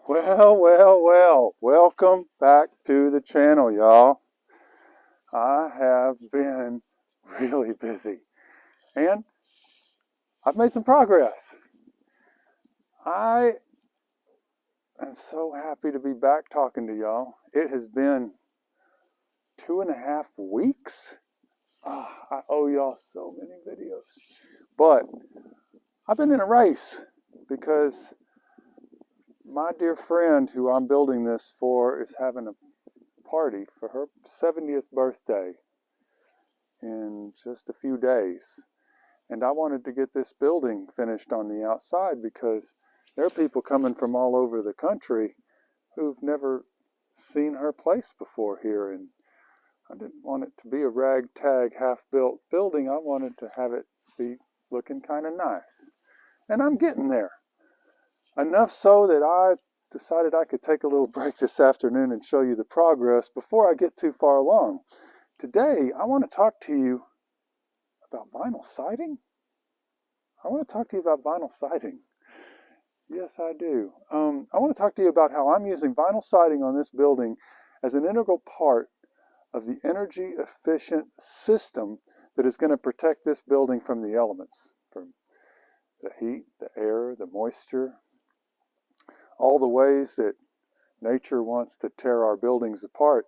Well, welcome back to the channel, y'all. I have been really busy and I've made some progress. I am so happy to be back talking to y'all. It has been 2.5 weeks. I owe y'all so many videos, but I've been in a race because my dear friend who I'm building this for is having a party for her 70th birthday in just a few days. And I wanted to get this building finished on the outside because there are people coming from all over the country who've never seen her place before here. And I didn't want it to be a ragtag, half-built building. I wanted to have it be looking kind of nice. And I'm getting there. Enough so that I decided I could take a little break this afternoon and show you the progress before I get too far along. Today, I want to talk to you about vinyl siding. I want to talk to you about vinyl siding. Yes, I do. I want to talk to you about how I'm using vinyl siding on this building as an integral part of the energy efficient system that is going to protect this building from the elements, from the heat, the air, the moisture, all the ways that nature wants to tear our buildings apart.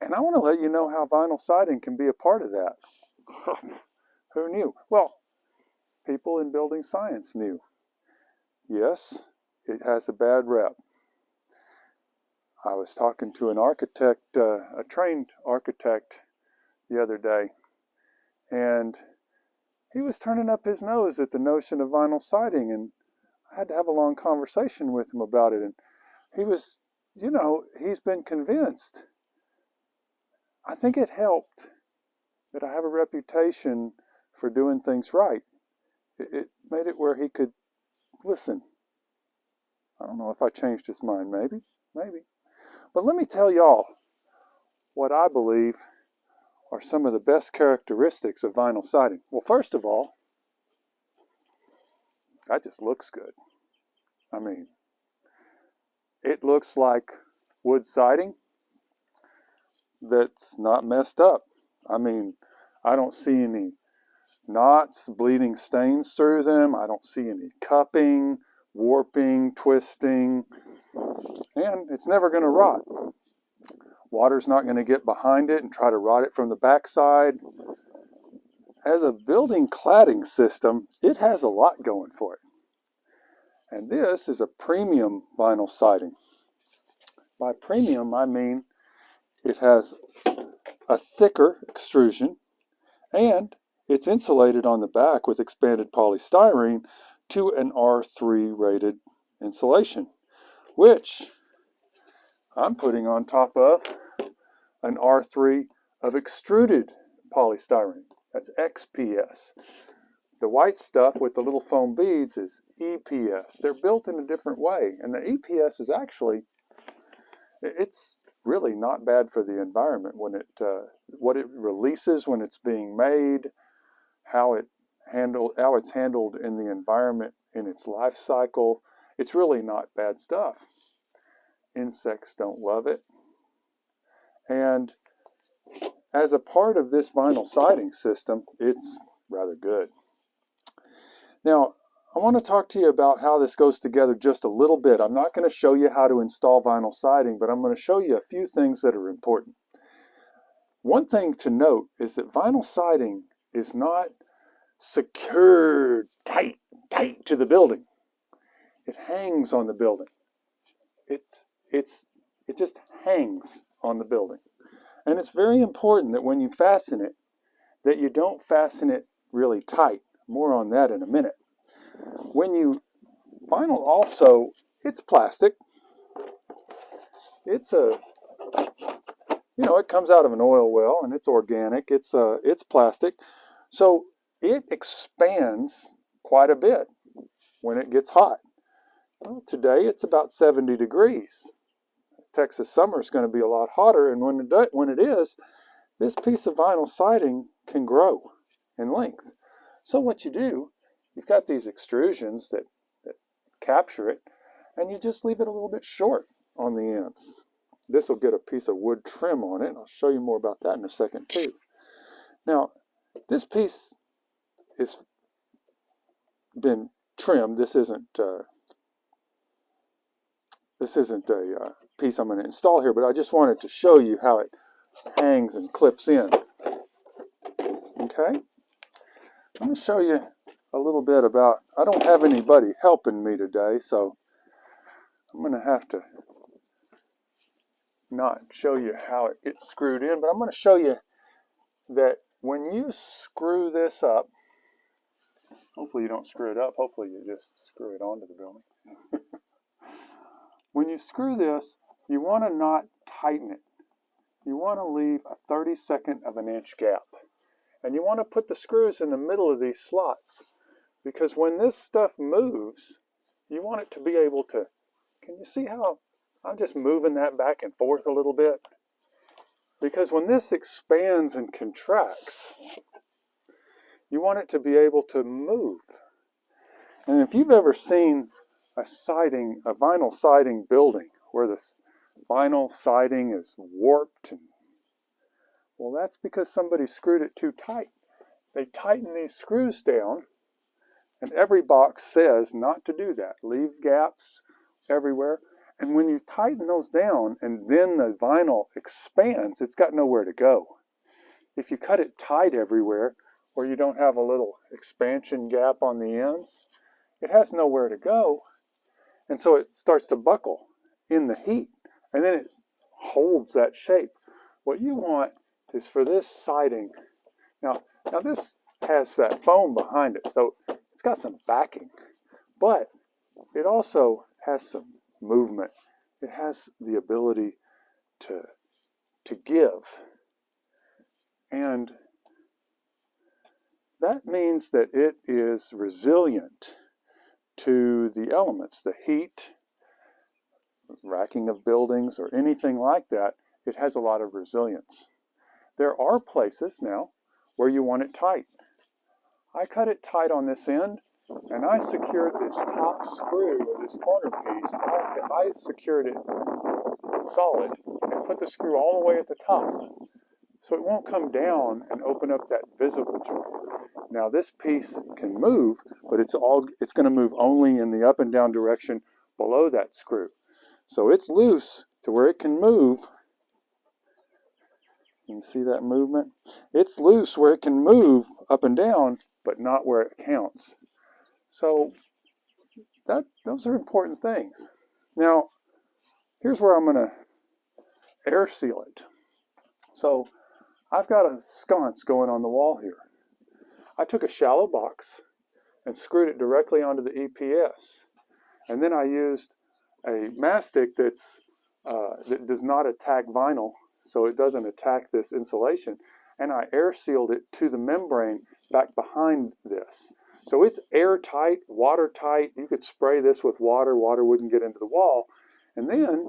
And I want to let you know how vinyl siding can be a part of that. Who knew? Well, people in building science knew. Yes, it has a bad rep. I was talking to an architect, a trained architect the other day, and he was turning up his nose at the notion of vinyl siding, and I had to have a long conversation with him about it. And he was, he's been convinced. I think it helped that I have a reputation for doing things right. It made it where he could listen. I don't know if I changed his mind, maybe. But let me tell y'all what I believe are some of the best characteristics of vinyl siding. Well, first of all, that just looks good. I mean, it looks like wood siding that's not messed up. I mean, I don't see any knots, bleeding stains through them. I don't see any cupping, warping, twisting, and it's never going to rot. Water's not going to get behind it and try to rot it from the backside. As a building cladding system, it has a lot going for it. And this is a premium vinyl siding. By premium, I mean it has a thicker extrusion and it's insulated on the back with expanded polystyrene to an R3 rated insulation, which I'm putting on top of an R3 of extruded polystyrene. That's XPS. The white stuff with the little foam beads is EPS. They're built in a different way, and the EPS is actually, it's really not bad for the environment when what it releases when it's being made, how it's handled in the environment in its life cycle. It's really not bad stuff. Insects don't love it. And as a part of this vinyl siding system, it's rather good. Now, I want to talk to you about how this goes together just a little bit. I'm not going to show you how to install vinyl siding, but I'm going to show you a few things that are important. One thing to note is that vinyl siding is not secured tight to the building. It hangs on the building. It just hangs on the building. And it's very important that when you fasten it, that you don't fasten it really tight. More on that in a minute. Vinyl also, it's plastic. It's it comes out of an oil well and it's organic. It's plastic. So it expands quite a bit when it gets hot. Well, today it's about 70 degrees. Texas summer is going to be a lot hotter, and when it is, this piece of vinyl siding can grow in length. So what you do, you've got these extrusions that capture it, and you just leave it a little bit short on the ends. This will get a piece of wood trim on it, and I'll show you more about that in a second too. Now, this piece has been trimmed. This isn't a piece I'm going to install here, but I just wanted to show you how it hangs and clips in. Okay? I'm going to show you a little bit about, I don't have anybody helping me today, so I'm going to have to not show you how it gets screwed in, but I'm going to show you that when you screw this up, hopefully you don't screw it up, hopefully you just screw it onto the building. When you screw this, you want to not tighten it. You want to leave a 32nd of an inch gap. And you want to put the screws in the middle of these slots, because when this stuff moves, you want it to be able to, can you see how I'm just moving that back and forth a little bit? Because when this expands and contracts, you want it to be able to move. And if you've ever seen a siding, a vinyl siding building, where this vinyl siding is warped, well, that's because somebody screwed it too tight. They tighten these screws down, and every box says not to do that. Leave gaps everywhere. And when you tighten those down and then the vinyl expands, it's got nowhere to go. If you cut it tight everywhere, or you don't have a little expansion gap on the ends, it has nowhere to go. And so it starts to buckle in the heat, and then it holds that shape. What you want is for this siding, now this has that foam behind it, so it's got some backing, but it also has some movement. It has the ability to give. And that means that it is resilient to the elements, the heat, racking of buildings, or anything like that. It has a lot of resilience. There are places now where you want it tight. I cut it tight on this end, and I secured this top screw, or this corner piece, I secured it solid and put the screw all the way at the top, so it won't come down and open up that visible joint. Now this piece can move, but it's going to move only in the up and down direction below that screw. So it's loose to where it can move. You can see that movement? It's loose where it can move up and down, but not where it counts. So those are important things. Now, here's where I'm going to air seal it. So I've got a sconce going on the wall here. I took a shallow box and screwed it directly onto the EPS. And then I used a mastic that does not attack vinyl, so it doesn't attack this insulation. And I air sealed it to the membrane back behind this. So it's airtight, watertight. You could spray this with water. Water wouldn't get into the wall. And then,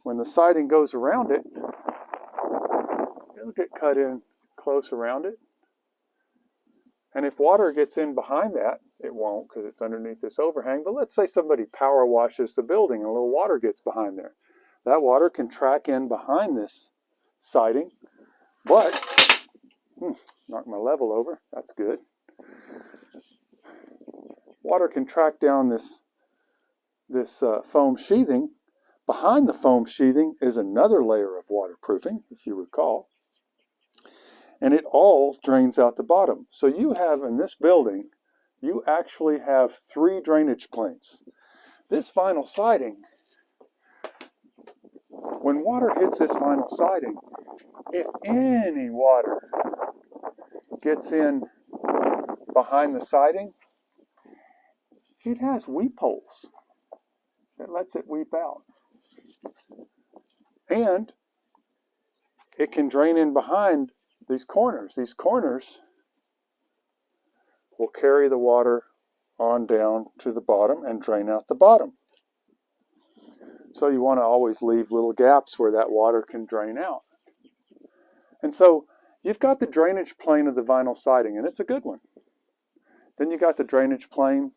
when the siding goes around it, it'll get cut in close around it. And if water gets in behind that, it won't because it's underneath this overhang. But let's say somebody power washes the building and a little water gets behind there. That water can track in behind this siding, but knock my level over. That's good. Water can track down this foam sheathing. Behind the foam sheathing is another layer of waterproofing, if you recall. And it all drains out the bottom. So you have, in this building, you actually have 3 drainage planes. This vinyl siding, when water hits this vinyl siding, if any water gets in behind the siding, it has weep holes that lets it weep out. And it can drain in behind these corners. These corners will carry the water on down to the bottom and drain out the bottom. So you want to always leave little gaps where that water can drain out. And so you've got the drainage plane of the vinyl siding, and it's a good one. Then you got the drainage plane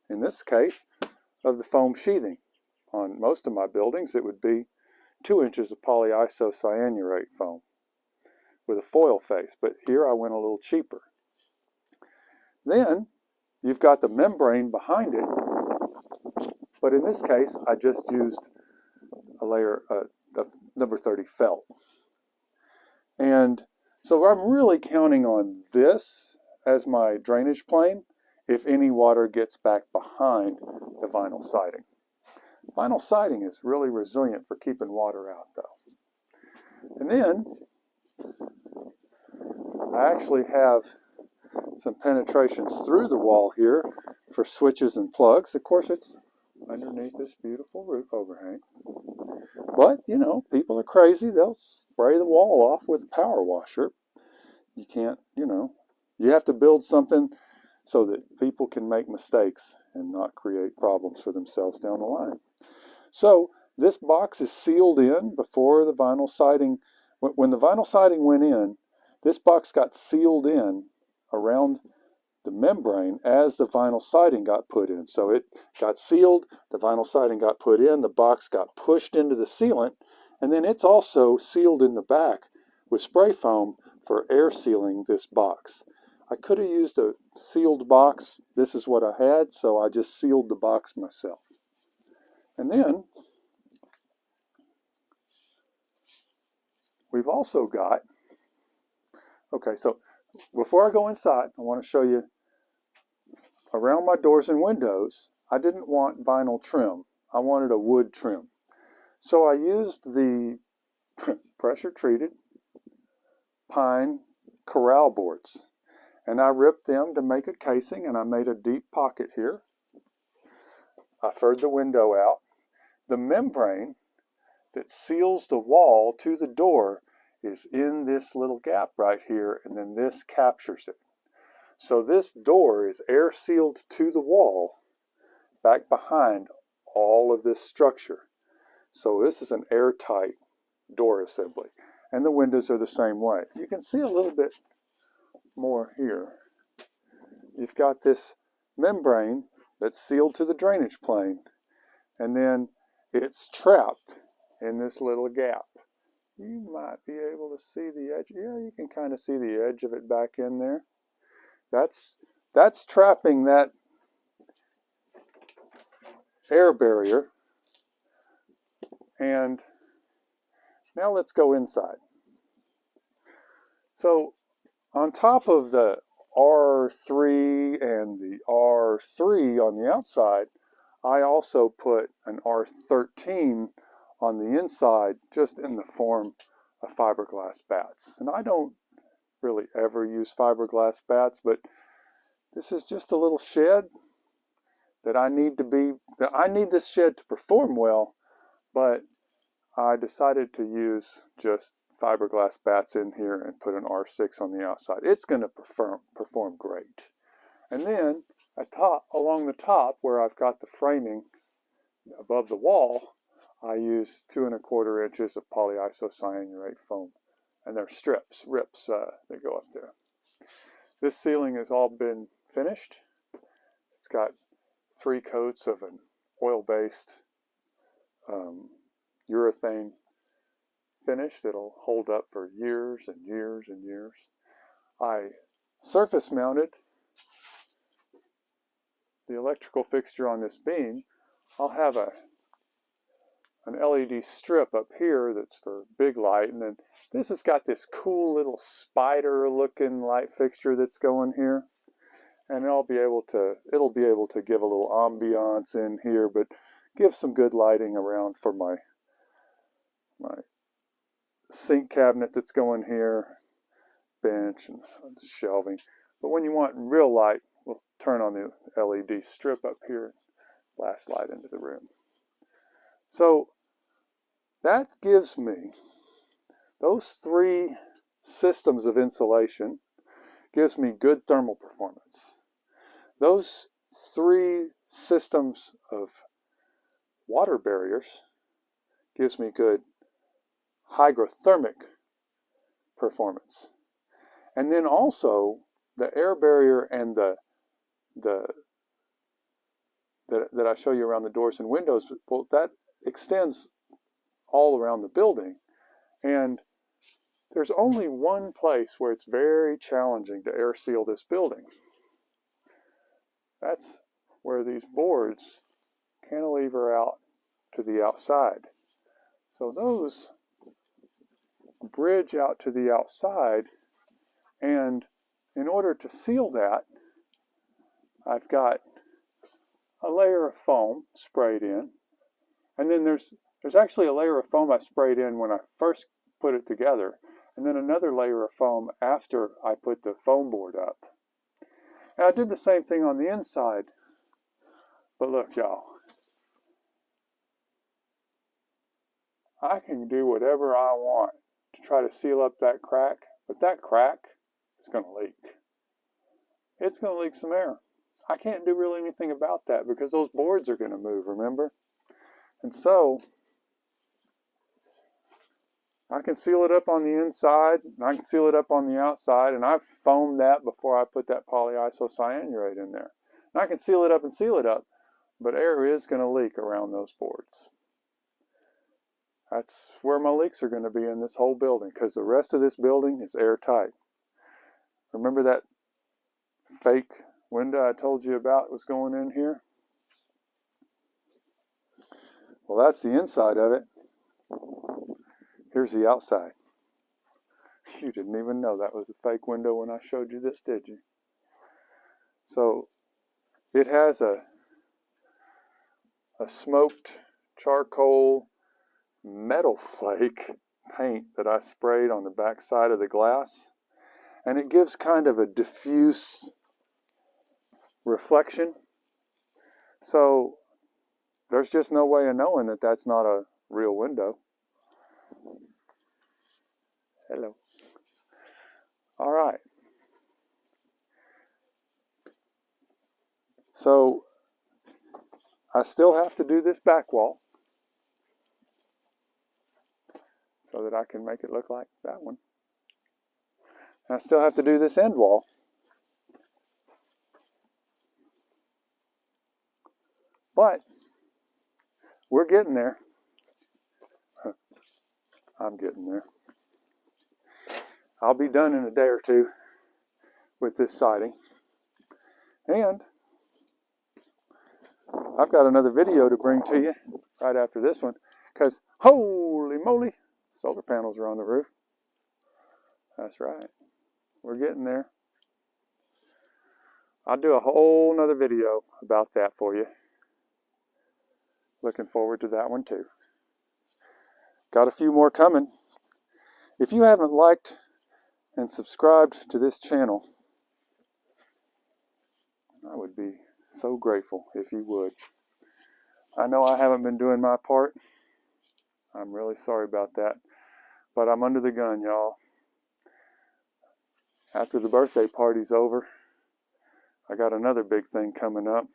in this case, of the foam sheathing. On most of my buildings, it would be 2 inches of polyisocyanurate foam with a foil face, but here I went a little cheaper. Then you've got the membrane behind it, but in this case, I just used a layer of number 30 felt. And so I'm really counting on this as my drainage plane if any water gets back behind the vinyl siding. Vinyl siding is really resilient for keeping water out though. And then I actually have some penetrations through the wall here for switches and plugs. Of course, it's underneath this beautiful roof overhang. But, you know, people are crazy. They'll spray the wall off with a power washer. You can't, you know, you have to build something so that people can make mistakes and not create problems for themselves down the line. So this box is sealed in before the vinyl siding. When the vinyl siding went in, this box got sealed in around the membrane as the vinyl siding got put in. So it got sealed, the vinyl siding got put in, the box got pushed into the sealant, and then it's also sealed in the back with spray foam for air sealing this box. I could have used a sealed box. This is what I had, so I just sealed the box myself. And then we've also got, okay, so before I go inside, I want to show you around my doors and windows, I didn't want vinyl trim. I wanted a wood trim. So I used the pressure treated pine corral boards. And I ripped them to make a casing, and I made a deep pocket here. I furred the window out. The membrane that seals the wall to the door is in this little gap right here, and then this captures it. So this door is air sealed to the wall back behind all of this structure. So this is an airtight door assembly. And the windows are the same way. You can see a little bit more here. You've got this membrane that's sealed to the drainage plane, and then it's trapped in this little gap. You might be able to see the edge. Yeah, you can kind of see the edge of it back in there. That's trapping that air barrier. And now let's go inside. So on top of the R3 and the R3 on the outside, I also put an R13 on the inside, just in the form of fiberglass bats. And I don't really ever use fiberglass bats, but this is just a little shed that I need this shed to perform well, but I decided to use just fiberglass bats in here and put an R6 on the outside. It's going to perform great. And then along the top, where I've got the framing above the wall, I use 2 1/4 inches of polyisocyanurate foam. And they're rips that go up there. This ceiling has all been finished. It's got 3 coats of an oil-based urethane finish that'll hold up for years and years and years. I surface mounted the electrical fixture on this beam. I'll have an LED strip up here that's for big light, and then this has got this cool little spider looking light fixture that's going here, and it'll be able to give a little ambiance in here, but give some good lighting around for my sink cabinet that's going here, bench and shelving. But when you want real light, we'll turn on the LED strip up here and blast light into the room. So that gives me, those 3 systems of insulation gives me good thermal performance. Those 3 systems of water barriers gives me good hygrothermic performance. And then also the air barrier and the that I show you around the doors and windows, well, that extends all around the building. And there's only one place where it's very challenging to air seal this building. That's where these boards cantilever out to the outside. So those bridge out to the outside, and in order to seal that, I've got a layer of foam sprayed in, and then there's actually a layer of foam I sprayed in when I first put it together, and then another layer of foam after I put the foam board up. And I did the same thing on the inside, but look, y'all, I can do whatever I want to try to seal up that crack, but that crack is going to leak. It's going to leak some air. I can't do really anything about that because those boards are going to move, remember? And so I can seal it up on the inside, and I can seal it up on the outside, and I've foamed that before I put that polyisocyanurate in there. And I can seal it up and seal it up, but air is going to leak around those boards. That's where my leaks are going to be in this whole building, because the rest of this building is airtight. Remember that fake window I told you about was going in here? Well, that's the inside of it. Here's the outside. You didn't even know that was a fake window when I showed you this, did you? So it has a smoked charcoal metal flake paint that I sprayed on the back side of the glass, and it gives kind of a diffuse reflection. So there's just no way of knowing that that's not a real window. Hello. All right. So I still have to do this back wall so that I can make it look like that one. And I still have to do this end wall. But we're getting there. I'm getting there. I'll be done in a day or two with this siding. And I've got another video to bring to you right after this one, because holy moly, solar panels are on the roof. That's right. We're getting there. I'll do a whole nother video about that for you. Looking forward to that one too. Got a few more coming. If you haven't liked and subscribed to this channel, I would be so grateful if you would. I know I haven't been doing my part. I'm really sorry about that. But I'm under the gun, y'all. After the birthday party's over, I got another big thing coming up,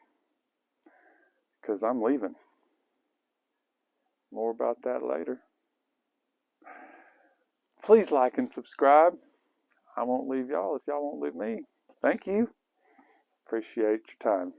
because I'm leaving. More about that later. Please like and subscribe. I won't leave y'all if y'all won't leave me. Thank you. Appreciate your time.